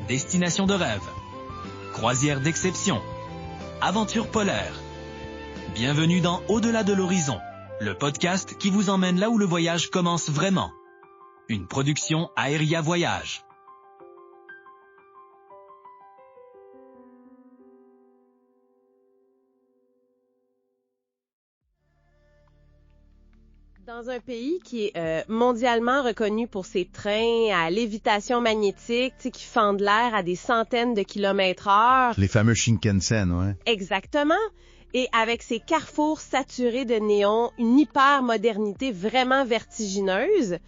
destination de rêve, croisière d'exception, aventure polaire. Bienvenue dans Au-delà de l'horizon, le podcast qui vous emmène là où le voyage commence vraiment. Une production Aéria Voyage. Dans un pays qui est mondialement reconnu pour ses trains à lévitation magnétique, qui fendent l'air à des centaines de kilomètres/heure. Les fameux Shinkansen, ouais. Exactement. Et avec ses carrefours saturés de néon, une hyper-modernité vraiment vertigineuse,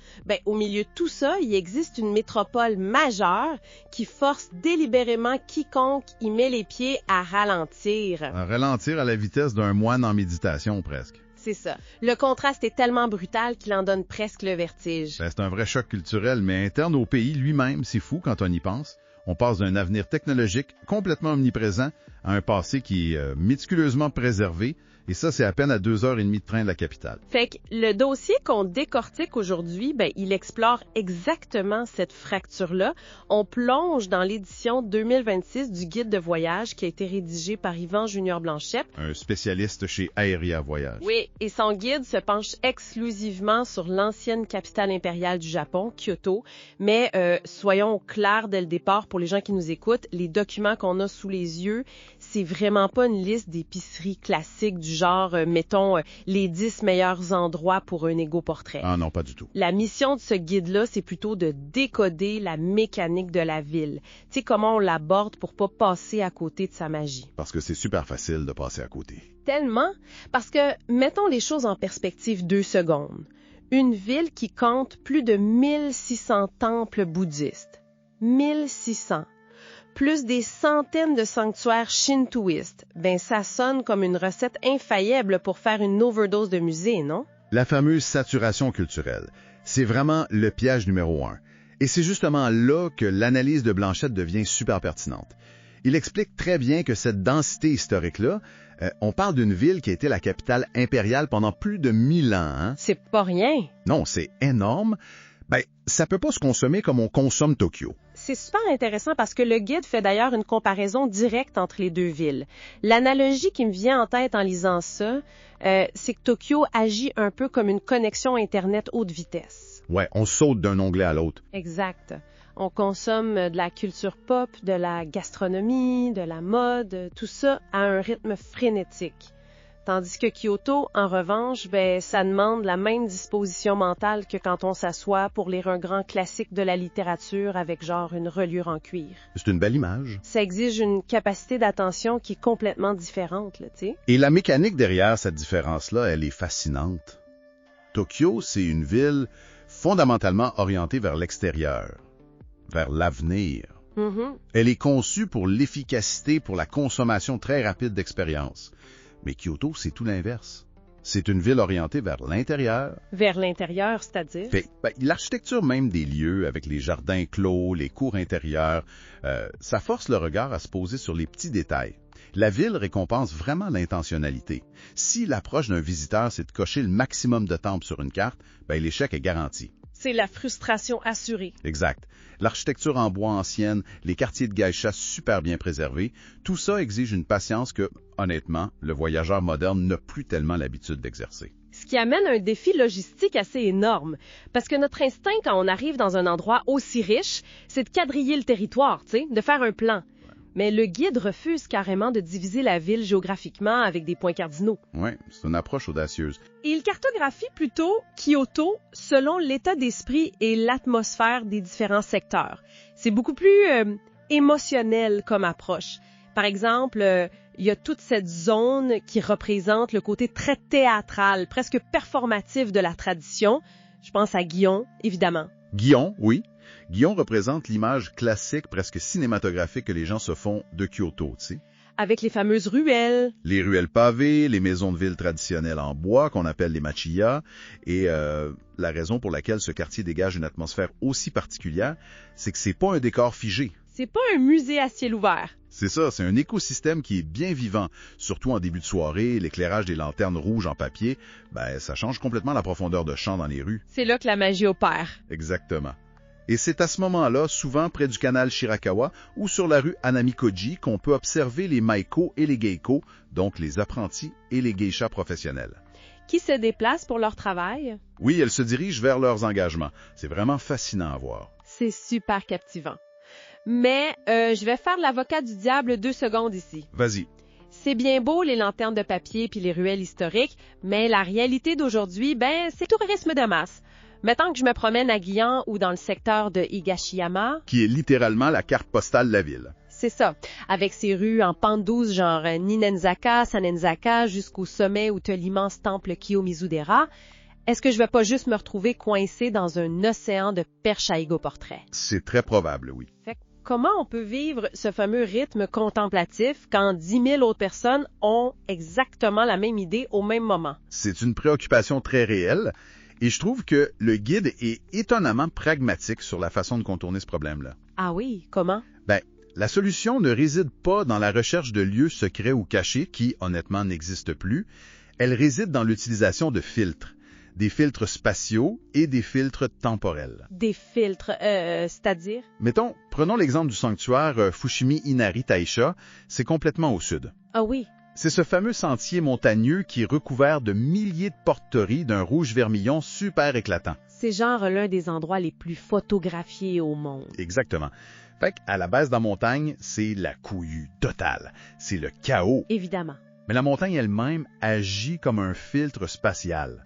au milieu de tout ça, il existe une métropole majeure qui force délibérément quiconque y met les pieds à ralentir. À ralentir à la vitesse d'un moine en méditation, presque. C'est ça. Le contraste est tellement brutal qu'il en donne presque le vertige. C'est un vrai choc culturel, mais interne au pays lui-même, c'est fou quand on y pense. On passe d'un avenir technologique complètement omniprésent à un passé qui est méticuleusement préservé, et ça, c'est à peine à 2h30 de train de la capitale. Fait que le dossier qu'on décortique aujourd'hui, il explore exactement cette fracture-là. On plonge dans l'édition 2026 du guide de voyage qui a été rédigé par Yvan Junior Blanchette. Un spécialiste chez Aéria Voyage. Oui, et son guide se penche exclusivement sur l'ancienne capitale impériale du Japon, Kyoto. Mais soyons clairs dès le départ pour les gens qui nous écoutent, les documents qu'on a sous les yeux, c'est vraiment pas une liste d'épiceries classiques du genre, mettons, les 10 meilleurs endroits pour un égo-portrait. Ah non, pas du tout. La mission de ce guide-là, c'est plutôt de décoder la mécanique de la ville. Tu sais, comment on l'aborde pour pas passer à côté de sa magie. Parce que c'est super facile de passer à côté. Tellement, parce que, mettons les choses en perspective 2 secondes. Une ville qui compte plus de 1600 temples bouddhistes. 1600. Plus des centaines de sanctuaires shintoïstes, ça sonne comme une recette infaillible pour faire une overdose de musée, non? La fameuse saturation culturelle, c'est vraiment le piège numéro 1. Et c'est justement là que l'analyse de Blanchette devient super pertinente. Il explique très bien que cette densité historique-là, on parle d'une ville qui a été la capitale impériale pendant plus de 1000 ans. Hein? C'est pas rien. Non, c'est énorme. Ça peut pas se consommer comme on consomme Tokyo. C'est super intéressant parce que le guide fait d'ailleurs une comparaison directe entre les deux villes. L'analogie qui me vient en tête en lisant ça, c'est que Tokyo agit un peu comme une connexion Internet haute vitesse. Ouais, on saute d'un onglet à l'autre. Exact. On consomme de la culture pop, de la gastronomie, de la mode, tout ça à un rythme frénétique. Tandis que Kyoto, en revanche, ça demande la même disposition mentale que quand on s'assoit pour lire un grand classique de la littérature avec genre une reliure en cuir. C'est une belle image. Ça exige une capacité d'attention qui est complètement différente, tu sais. Et la mécanique derrière cette différence-là, elle est fascinante. Tokyo, c'est une ville fondamentalement orientée vers l'extérieur, vers l'avenir. Mm-hmm. Elle est conçue pour l'efficacité, pour la consommation très rapide d'expériences. Mais Kyoto, c'est tout l'inverse. C'est une ville orientée vers l'intérieur. Vers l'intérieur, c'est-à-dire? L'architecture même des lieux, avec les jardins clos, les cours intérieures, ça force le regard à se poser sur les petits détails. La ville récompense vraiment l'intentionnalité. Si l'approche d'un visiteur, c'est de cocher le maximum de temples sur une carte, l'échec est garanti. C'est la frustration assurée. Exact. L'architecture en bois ancienne, les quartiers de geisha super bien préservés, tout ça exige une patience que, honnêtement, le voyageur moderne n'a plus tellement l'habitude d'exercer. Ce qui amène un défi logistique assez énorme. Parce que notre instinct, quand on arrive dans un endroit aussi riche, c'est de quadriller le territoire, de faire un plan. Mais le guide refuse carrément de diviser la ville géographiquement avec des points cardinaux. Oui, c'est une approche audacieuse. Et il cartographie plutôt Kyoto selon l'état d'esprit et l'atmosphère des différents secteurs. C'est beaucoup plus émotionnel comme approche. Par exemple, il y a toute cette zone qui représente le côté très théâtral, presque performatif de la tradition. Je pense à Gion, évidemment. Gion, oui. Gion représente l'image classique, presque cinématographique que les gens se font de Kyoto, tu sais. Avec les fameuses ruelles. Les ruelles pavées, les maisons de ville traditionnelles en bois qu'on appelle les machiya. Et la raison pour laquelle ce quartier dégage une atmosphère aussi particulière, c'est que c'est pas un décor figé. C'est pas un musée à ciel ouvert. C'est ça, c'est un écosystème qui est bien vivant. Surtout en début de soirée, l'éclairage des lanternes rouges en papier, ça change complètement la profondeur de champ dans les rues. C'est là que la magie opère. Exactement. Et c'est à ce moment-là, souvent près du canal Shirakawa ou sur la rue Hanamikoji, qu'on peut observer les maiko et les geiko, donc les apprentis et les geishas professionnels. Qui se déplacent pour leur travail? Oui, elles se dirigent vers leurs engagements. C'est vraiment fascinant à voir. C'est super captivant. Mais je vais faire l'avocat du diable 2 secondes ici. Vas-y. C'est bien beau les lanternes de papier puis les ruelles historiques, mais la réalité d'aujourd'hui, c'est le tourisme de masse. Mettons que je me promène à Gion ou dans le secteur de Higashiyama. Qui est littéralement la carte postale de la ville. C'est ça, avec ses rues en pente douce genre Ninenzaka, Sanenzaka, jusqu'au sommet où t'as l'immense temple Kiyomizu-dera. Est-ce que je vais pas juste me retrouver coincé dans un océan de perches à égo-portrait? C'est très probable, oui. Fait que comment on peut vivre ce fameux rythme contemplatif quand 10 000 autres personnes ont exactement la même idée au même moment? C'est une préoccupation très réelle. Et je trouve que le guide est étonnamment pragmatique sur la façon de contourner ce problème-là. Ah oui, comment? La solution ne réside pas dans la recherche de lieux secrets ou cachés qui, honnêtement, n'existent plus. Elle réside dans l'utilisation de filtres. Des filtres spatiaux et des filtres temporels. Des filtres, c'est-à-dire? Mettons, prenons l'exemple du sanctuaire Fushimi Inari Taisha, c'est complètement au sud. Ah oui. C'est ce fameux sentier montagneux qui est recouvert de milliers de porte-tories d'un rouge vermillon super éclatant. C'est genre l'un des endroits les plus photographiés au monde. Exactement. Fait qu'à la base de la montagne, c'est la couillue totale. C'est le chaos. Évidemment. Mais la montagne elle-même agit comme un filtre spatial.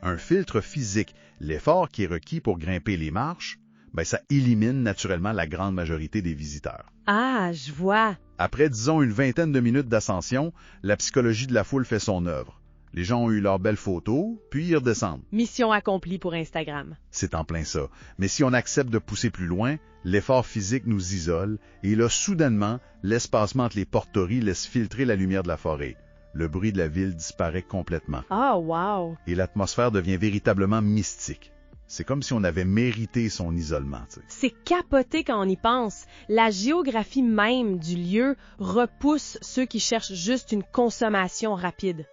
Un filtre physique. L'effort qui est requis pour grimper les marches, ça élimine naturellement la grande majorité des visiteurs. Ah, je vois. Après, disons, une vingtaine de minutes d'ascension, la psychologie de la foule fait son œuvre. Les gens ont eu leurs belles photos, puis ils redescendent. Mission accomplie pour Instagram. C'est en plein ça. Mais si on accepte de pousser plus loin, l'effort physique nous isole, et là, soudainement, l'espacement entre les porte-tories laisse filtrer la lumière de la forêt. Le bruit de la ville disparaît complètement. Ah, wow! Et l'atmosphère devient véritablement mystique. C'est comme si on avait mérité son isolement. T'sais. C'est capoté quand on y pense. La géographie même du lieu repousse ceux qui cherchent juste une consommation rapide.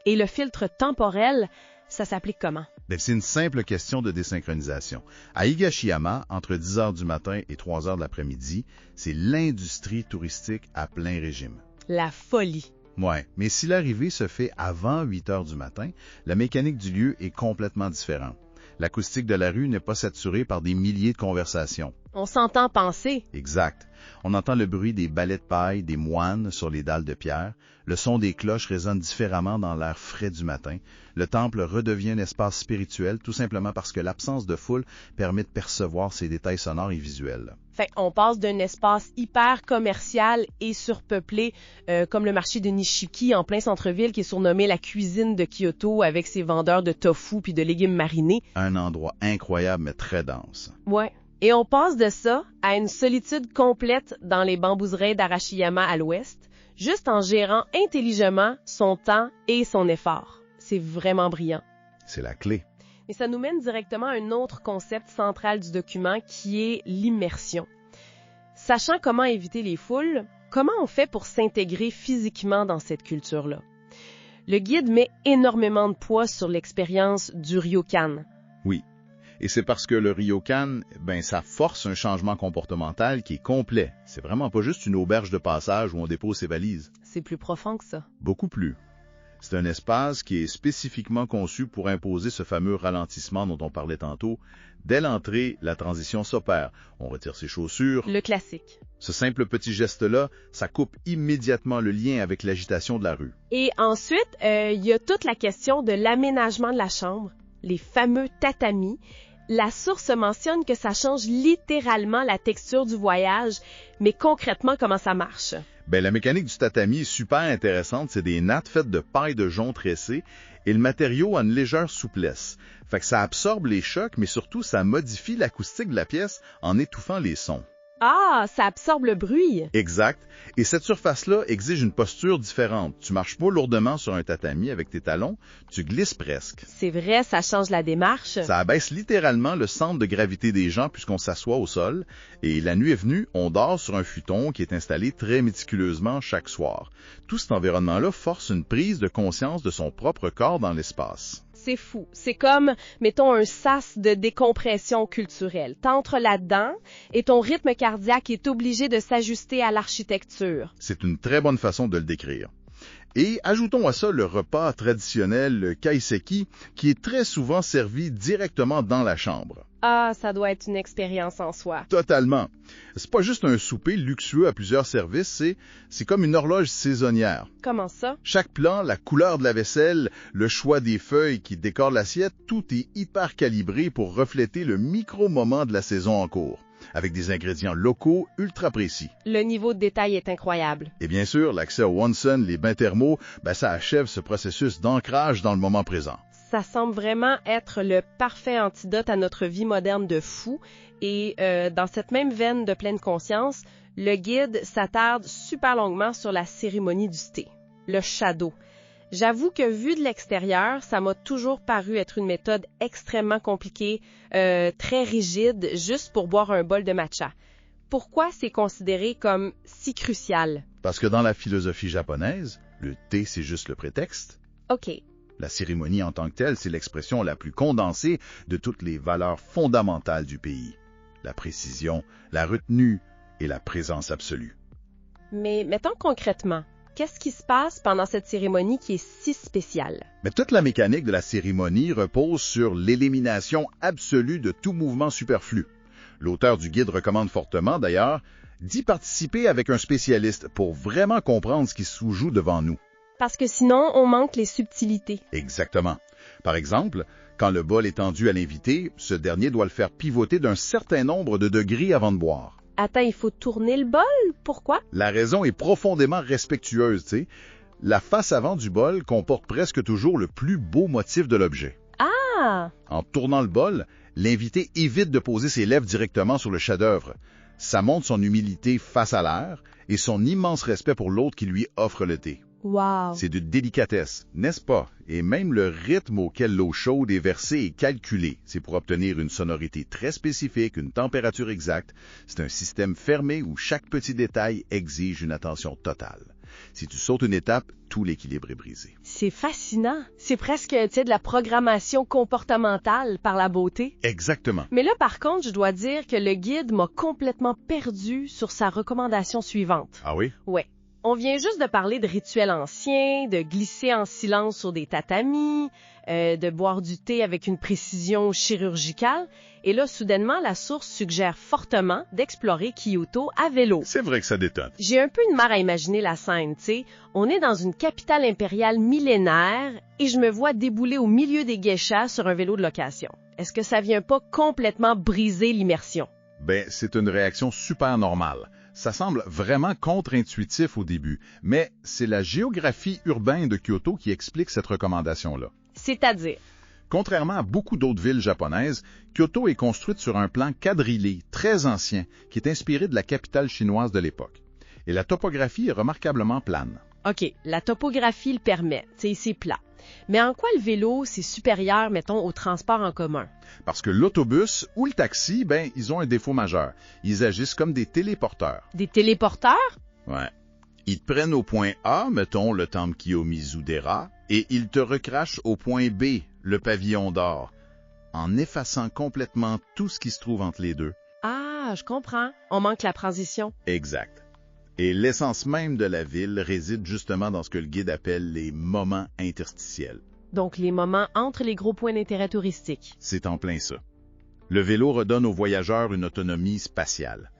Et le filtre temporel, ça s'applique comment? C'est une simple question de désynchronisation. À Higashiyama, entre 10 heures du matin et 3 heures de l'après-midi, c'est l'industrie touristique à plein régime. La folie. Ouais, mais si l'arrivée se fait avant 8 heures du matin, la mécanique du lieu est complètement différente. L'acoustique de la rue n'est pas saturée par des milliers de conversations. On s'entend penser. Exact. On entend le bruit des balais de paille, des moines sur les dalles de pierre. Le son des cloches résonne différemment dans l'air frais du matin. Le temple redevient un espace spirituel tout simplement parce que l'absence de foule permet de percevoir ces détails sonores et visuels. Fait on passe d'un espace hyper commercial et surpeuplé, comme le marché de Nishiki en plein centre-ville qui est surnommé la cuisine de Kyoto avec ses vendeurs de tofu puis de légumes marinés. Un endroit incroyable mais très dense. Ouais. Et on passe de ça à une solitude complète dans les bambouseraies d'Arashiyama à l'ouest, juste en gérant intelligemment son temps et son effort. C'est vraiment brillant. C'est la clé. Et ça nous mène directement à un autre concept central du document qui est l'immersion. Sachant comment éviter les foules, comment on fait pour s'intégrer physiquement dans cette culture-là? Le guide met énormément de poids sur l'expérience du ryokan. Oui. Et c'est parce que le ryokan, ça force un changement comportemental qui est complet. C'est vraiment pas juste une auberge de passage où on dépose ses valises. C'est plus profond que ça. Beaucoup plus. C'est un espace qui est spécifiquement conçu pour imposer ce fameux ralentissement dont on parlait tantôt. Dès l'entrée, la transition s'opère. On retire ses chaussures. Le classique. Ce simple petit geste-là, ça coupe immédiatement le lien avec l'agitation de la rue. Et ensuite, il y a toute la question de l'aménagement de la chambre, les fameux tatamis. La source mentionne que ça change littéralement la texture du voyage, mais concrètement, comment ça marche? La mécanique du tatami est super intéressante. C'est des nattes faites de paille de jonc tressée et le matériau a une légère souplesse. Fait que ça absorbe les chocs, mais surtout, ça modifie l'acoustique de la pièce en étouffant les sons. Ah, ça absorbe le bruit. Exact. Et cette surface-là exige une posture différente. Tu marches pas lourdement sur un tatami avec tes talons, tu glisses presque. C'est vrai, ça change la démarche. Ça abaisse littéralement le centre de gravité des gens puisqu'on s'assoit au sol. Et la nuit est venue, on dort sur un futon qui est installé très méticuleusement chaque soir. Tout cet environnement-là force une prise de conscience de son propre corps dans l'espace. C'est fou. C'est comme, mettons, un sas de décompression culturelle. T'entres là-dedans et ton rythme cardiaque est obligé de s'ajuster à l'architecture. C'est une très bonne façon de le décrire. Et ajoutons à ça le repas traditionnel, le kaiseki, qui est très souvent servi directement dans la chambre. Ah, ça doit être une expérience en soi. Totalement. C'est pas juste un souper luxueux à plusieurs services, c'est comme une horloge saisonnière. Comment ça? Chaque plat, la couleur de la vaisselle, le choix des feuilles qui décorent l'assiette, tout est hyper calibré pour refléter le micro-moment de la saison en cours, avec des ingrédients locaux ultra précis. Le niveau de détail est incroyable. Et bien sûr, l'accès au Onsen, les bains thermaux, ça achève ce processus d'ancrage dans le moment présent. Ça semble vraiment être le parfait antidote à notre vie moderne de fou. Et dans cette même veine de pleine conscience, le guide s'attarde super longuement sur la cérémonie du thé, le shadow. J'avoue que vu de l'extérieur, ça m'a toujours paru être une méthode extrêmement compliquée, très rigide, juste pour boire un bol de matcha. Pourquoi c'est considéré comme si crucial? Parce que dans la philosophie japonaise, le thé, c'est juste le prétexte. OK. La cérémonie en tant que telle, c'est l'expression la plus condensée de toutes les valeurs fondamentales du pays. La précision, la retenue et la présence absolue. Mais mettons concrètement, qu'est-ce qui se passe pendant cette cérémonie qui est si spéciale? Mais toute la mécanique de la cérémonie repose sur l'élimination absolue de tout mouvement superflu. L'auteur du guide recommande fortement, d'ailleurs, d'y participer avec un spécialiste pour vraiment comprendre ce qui se joue devant nous. Parce que sinon, on manque les subtilités. Exactement. Par exemple, quand le bol est tendu à l'invité, ce dernier doit le faire pivoter d'un certain nombre de degrés avant de boire. Attends, il faut tourner le bol? Pourquoi? La raison est profondément respectueuse, tu sais. La face avant du bol comporte presque toujours le plus beau motif de l'objet. Ah! En tournant le bol, l'invité évite de poser ses lèvres directement sur le chef-d'œuvre. Ça montre son humilité face à l'air et son immense respect pour l'autre qui lui offre le thé. Wow! C'est de délicatesse, n'est-ce pas? Et même le rythme auquel l'eau chaude est versée est calculé. C'est pour obtenir une sonorité très spécifique, une température exacte. C'est un système fermé où chaque petit détail exige une attention totale. Si tu sautes une étape, tout l'équilibre est brisé. C'est fascinant. C'est presque, de la programmation comportementale par la beauté. Exactement. Mais là, par contre, je dois dire que le guide m'a complètement perdu sur sa recommandation suivante. Ah oui? Ouais. On vient juste de parler de rituels anciens, de glisser en silence sur des tatamis, de boire du thé avec une précision chirurgicale. Et là, soudainement, la source suggère fortement d'explorer Kyoto à vélo. C'est vrai que ça détonne. J'ai un peu de mal à imaginer la scène, tu sais. On est dans une capitale impériale millénaire et je me vois débouler au milieu des geishas sur un vélo de location. Est-ce que ça vient pas complètement briser l'immersion? C'est une réaction super normale. Ça semble vraiment contre-intuitif au début, mais c'est la géographie urbaine de Kyoto qui explique cette recommandation-là. C'est-à-dire? Contrairement à beaucoup d'autres villes japonaises, Kyoto est construite sur un plan quadrillé, très ancien, qui est inspiré de la capitale chinoise de l'époque. Et la topographie est remarquablement plane. OK, la topographie le permet, c'est plat. Mais en quoi le vélo, c'est supérieur, mettons, au transport en commun? Parce que l'autobus ou le taxi, ils ont un défaut majeur. Ils agissent comme des téléporteurs. Des téléporteurs? Ouais. Ils te prennent au point A, mettons le temple Kiyomizu-dera, et ils te recrachent au point B, le pavillon d'or, en effaçant complètement tout ce qui se trouve entre les deux. Ah, je comprends. On manque la transition. Exact. Et l'essence même de la ville réside justement dans ce que le guide appelle les moments interstitiels. Donc les moments entre les gros points d'intérêt touristiques. C'est en plein ça. Le vélo redonne aux voyageurs une autonomie spatiale.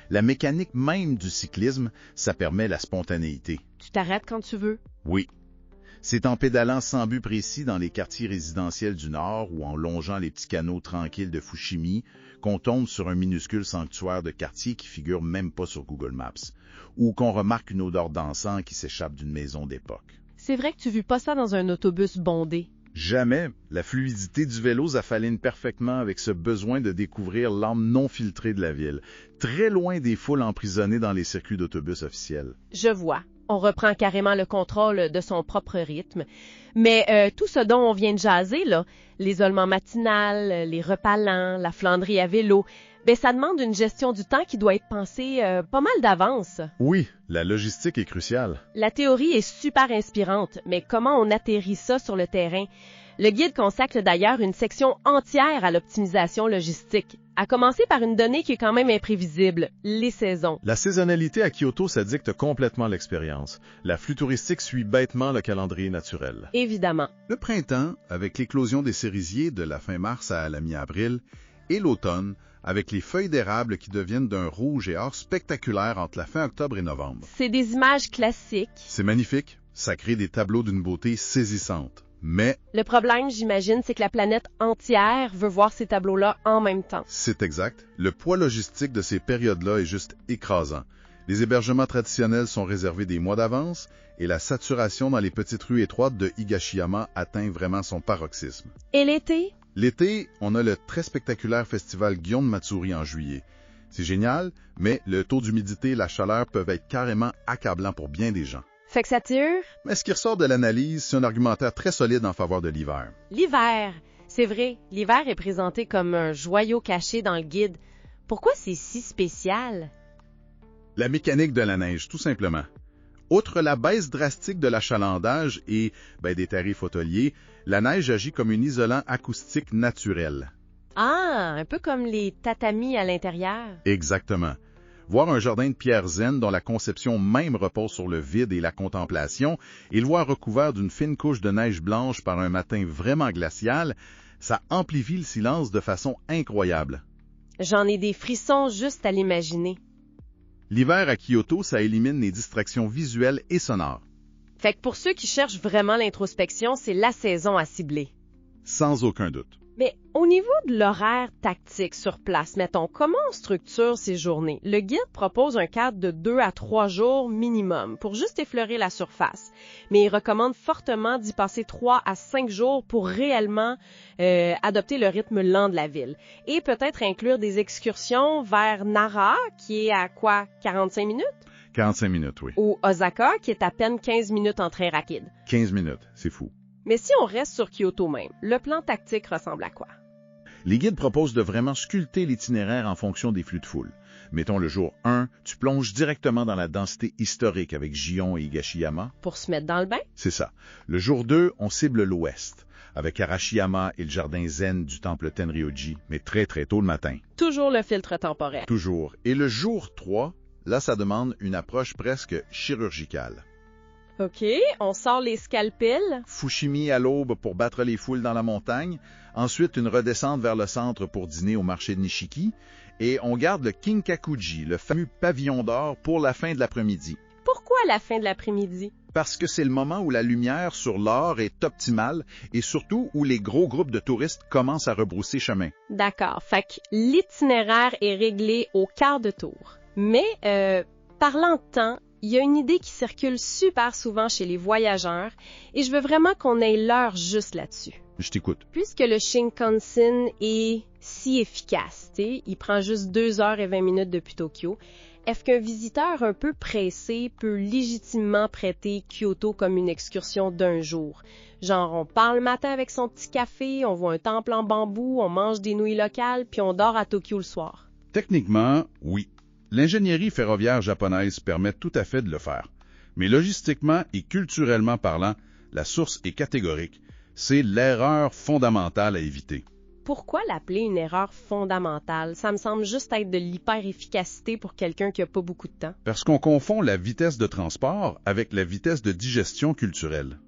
La mécanique même du cyclisme, ça permet la spontanéité. Tu t'arrêtes quand tu veux? Oui. C'est en pédalant sans but précis dans les quartiers résidentiels du Nord ou en longeant les petits canaux tranquilles de Fushimi qu'on tombe sur un minuscule sanctuaire de quartier qui figure même pas sur Google Maps, ou qu'on remarque une odeur d'encens qui s'échappe d'une maison d'époque. C'est vrai que tu vis pas ça dans un autobus bondé. Jamais. La fluidité du vélo s'affaline parfaitement avec ce besoin de découvrir l'âme non filtrée de la ville, très loin des foules emprisonnées dans les circuits d'autobus officiels. Je vois. On reprend carrément le contrôle de son propre rythme. Mais tout ce dont on vient de jaser, là, l'isolement matinal, les repas lents, la Flandrie à vélo, ça demande une gestion du temps qui doit être pensée pas mal d'avance. Oui, la logistique est cruciale. La théorie est super inspirante, mais comment on atterrit ça sur le terrain? Le guide consacre d'ailleurs une section entière à l'optimisation logistique, à commencer par une donnée qui est quand même imprévisible, les saisons. La saisonnalité à Kyoto, ça dicte complètement l'expérience. L'afflux touristique suit bêtement le calendrier naturel. Évidemment. Le printemps, avec l'éclosion des cerisiers de la fin mars à la mi-avril, et l'automne, avec les feuilles d'érable qui deviennent d'un rouge et or spectaculaire entre la fin octobre et novembre. C'est des images classiques. C'est magnifique, ça crée des tableaux d'une beauté saisissante. Mais Le problème, j'imagine, c'est que la planète entière veut voir ces tableaux-là en même temps. c'est exact, le poids logistique de ces périodes-là est juste écrasant. Les hébergements traditionnels sont réservés des mois d'avance et la saturation dans les petites rues étroites de Higashiyama atteint vraiment son paroxysme. Et l'été? L'été, on a le très spectaculaire festival Gion Matsuri en juillet. C'est génial, mais le taux d'humidité et la chaleur peuvent être carrément accablants pour bien des gens. Fait que ça tire? Mais ce qui ressort de l'analyse, c'est un argumentaire très solide en faveur de l'hiver. L'hiver. C'est vrai, l'hiver est présenté comme un joyau caché dans le guide. Pourquoi c'est si spécial? La mécanique de la neige, tout simplement. Outre la baisse drastique de l'achalandage et des tarifs hôteliers, la neige agit comme un isolant acoustique naturel. Ah, un peu comme les tatamis à l'intérieur. Exactement. Voir un jardin de pierre zen dont la conception même repose sur le vide et la contemplation, et le voir recouvert d'une fine couche de neige blanche par un matin vraiment glacial, ça amplifie le silence de façon incroyable. J'en ai des frissons juste à l'imaginer. L'hiver à Kyoto, ça élimine les distractions visuelles et sonores. Fait que pour ceux qui cherchent vraiment l'introspection, c'est la saison à cibler. Sans aucun doute. Mais au niveau de l'horaire tactique sur place, mettons, comment on structure ces journées? Le guide propose un cadre de 2 à 3 jours minimum pour juste effleurer la surface. Mais il recommande fortement d'y passer 3 à 5 jours pour réellement adopter le rythme lent de la ville. Et peut-être inclure des excursions vers Nara, qui est à quoi, 45 minutes? 45 minutes, oui. Ou Osaka, qui est à peine 15 minutes en train rapide. 15 minutes, c'est fou. Mais si on reste sur Kyoto même, le plan tactique ressemble à quoi? Les guides proposent de vraiment sculpter l'itinéraire en fonction des flux de foule. Mettons le jour 1, tu plonges directement dans la densité historique avec Gion et Higashiyama. Pour se mettre dans le bain? C'est ça. Le jour 2, on cible l'ouest, avec Arashiyama et le jardin zen du temple Tenryuji, mais très très tôt le matin. Toujours le filtre temporel. Toujours. Et le jour 3, là ça demande une approche presque chirurgicale. OK, on sort les scalpels. Fushimi à l'aube pour battre les foules dans la montagne, ensuite une redescente vers le centre pour dîner au marché de Nishiki, et on garde le Kinkakuji, le fameux pavillon d'or, pour la fin de l'après-midi. Pourquoi la fin de l'après-midi? Parce que c'est le moment où la lumière sur l'or est optimale et surtout où les gros groupes de touristes commencent à rebrousser chemin. D'accord, fait que l'itinéraire est réglé au quart de tour. Mais, parlant de temps, il y a une idée qui circule super souvent chez les voyageurs et je veux vraiment qu'on ait l'heure juste là-dessus. Je t'écoute. Puisque le Shinkansen est si efficace, il prend juste 2h20 depuis Tokyo, est-ce qu'un visiteur un peu pressé peut légitimement prêter Kyoto comme une excursion d'un jour? Genre, on part le matin avec son petit café, on voit un temple en bambou, on mange des nouilles locales, puis on dort à Tokyo le soir. Techniquement, oui. L'ingénierie ferroviaire japonaise permet tout à fait de le faire. Mais logistiquement et culturellement parlant, la source est catégorique. C'est l'erreur fondamentale à éviter. Pourquoi l'appeler une erreur fondamentale? Ça me semble juste être de l'hyper-efficacité pour quelqu'un qui n'a pas beaucoup de temps. Parce qu'on confond la vitesse de transport avec la vitesse de digestion culturelle.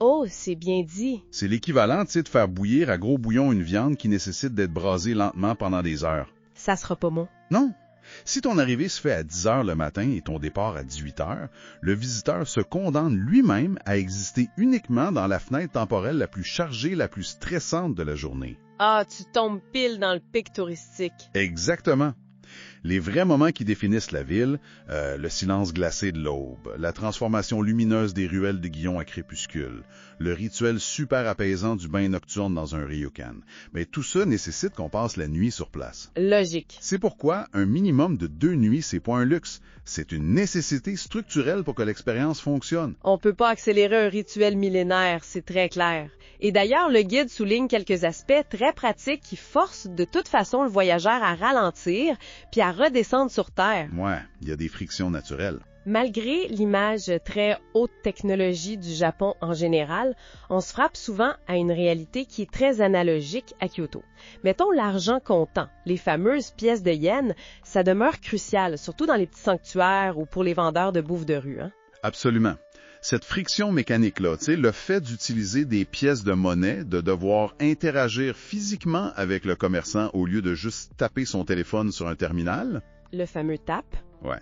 Oh, c'est bien dit. C'est l'équivalent, de faire bouillir à gros bouillon une viande qui nécessite d'être brasée lentement pendant des heures. Ça sera pas bon. Non. Si ton arrivée se fait à 10 heures le matin et ton départ à 18 heures, le visiteur se condamne lui-même à exister uniquement dans la fenêtre temporelle la plus chargée, la plus stressante de la journée. Ah, tu tombes pile dans le pic touristique. Exactement. Les vrais moments qui définissent la ville, le silence glacé de l'aube, la transformation lumineuse des ruelles de Gion à crépuscule, le rituel super apaisant du bain nocturne dans un ryokan. Mais tout ça nécessite qu'on passe la nuit sur place. Logique. C'est pourquoi un minimum de 2 nuits, c'est pas un luxe. C'est une nécessité structurelle pour que l'expérience fonctionne. On peut pas accélérer un rituel millénaire, c'est très clair. Et d'ailleurs, le guide souligne quelques aspects très pratiques qui forcent de toute façon le voyageur à ralentir puis à redescendre sur Terre. Ouais, il y a des frictions naturelles. Malgré l'image très haute technologie du Japon en général, on se frappe souvent à une réalité qui est très analogique à Kyoto. Mettons l'argent comptant, les fameuses pièces de yens, ça demeure crucial, surtout dans les petits sanctuaires ou pour les vendeurs de bouffe de rue. Absolument. Cette friction mécanique-là, le fait d'utiliser des pièces de monnaie, de devoir interagir physiquement avec le commerçant au lieu de juste taper son téléphone sur un terminal. Le fameux tap. Ouais.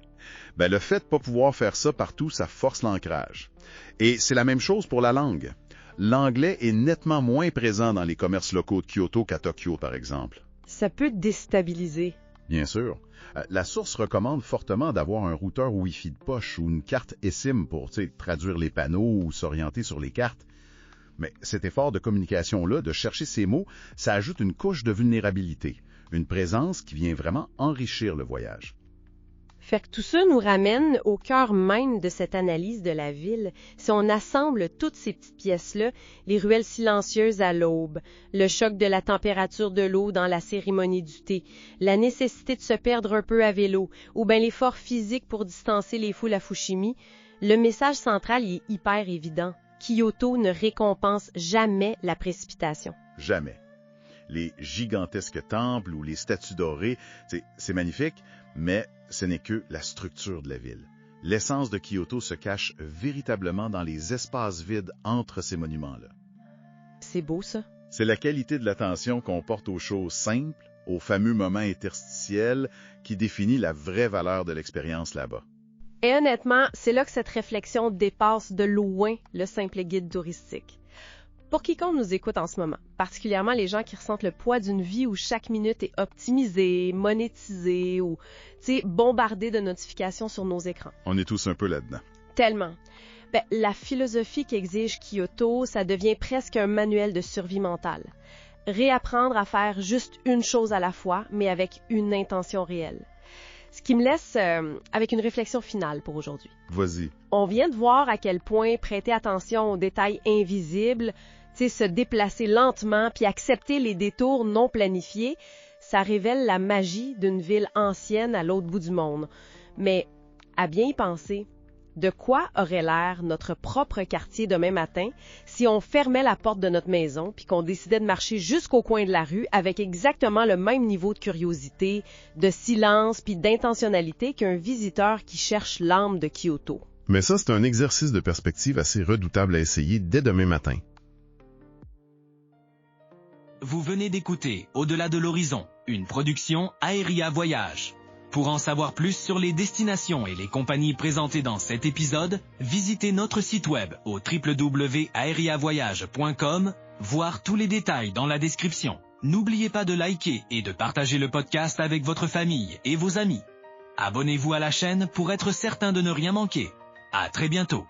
Ben, le fait de ne pas pouvoir faire ça partout, ça force l'ancrage. Et c'est la même chose pour la langue. L'anglais est nettement moins présent dans les commerces locaux de Kyoto qu'à Tokyo, par exemple. Ça peut déstabiliser. Bien sûr. La source recommande fortement d'avoir un routeur Wi-Fi de poche ou une carte eSIM pour traduire les panneaux ou s'orienter sur les cartes. Mais cet effort de communication-là, de chercher ces mots, ça ajoute une couche de vulnérabilité, une présence qui vient vraiment enrichir le voyage. Fait que tout ça nous ramène au cœur même de cette analyse de la ville. Si on assemble toutes ces petites pièces-là, les ruelles silencieuses à l'aube, le choc de la température de l'eau dans la cérémonie du thé, la nécessité de se perdre un peu à vélo, ou bien l'effort physique pour distancer les foules à Fushimi, le message central est hyper évident. Kyoto ne récompense jamais la précipitation. Jamais. Les gigantesques temples ou les statues dorées, c'est magnifique, mais ce n'est que la structure de la ville. L'essence de Kyoto se cache véritablement dans les espaces vides entre ces monuments-là. C'est beau, ça. C'est la qualité de l'attention qu'on porte aux choses simples, aux fameux moments interstitiels, qui définit la vraie valeur de l'expérience là-bas. Et honnêtement, c'est là que cette réflexion dépasse de loin le simple guide touristique. Pour quiconque nous écoute en ce moment, particulièrement les gens qui ressentent le poids d'une vie où chaque minute est optimisée, monétisée ou bombardée de notifications sur nos écrans. On est tous un peu là-dedans. Tellement. La philosophie qu'exige Kyoto, ça devient presque un manuel de survie mentale. Réapprendre à faire juste une chose à la fois, mais avec une intention réelle. Ce qui me laisse avec une réflexion finale pour aujourd'hui. Vas-y. On vient de voir à quel point prêter attention aux détails invisibles, se déplacer lentement puis accepter les détours non planifiés, ça révèle la magie d'une ville ancienne à l'autre bout du monde. Mais, à bien y penser, de quoi aurait l'air notre propre quartier demain matin si on fermait la porte de notre maison puis qu'on décidait de marcher jusqu'au coin de la rue avec exactement le même niveau de curiosité, de silence puis d'intentionnalité qu'un visiteur qui cherche l'âme de Kyoto? Mais ça, c'est un exercice de perspective assez redoutable à essayer dès demain matin. Vous venez d'écouter Au-delà de l'horizon, une production Aeria Voyage. Pour en savoir plus sur les destinations et les compagnies présentées dans cet épisode, visitez notre site web au www.aeriavoyage.com, voir tous les détails dans la description. N'oubliez pas de liker et de partager le podcast avec votre famille et vos amis. Abonnez-vous à la chaîne pour être certain de ne rien manquer. À très bientôt.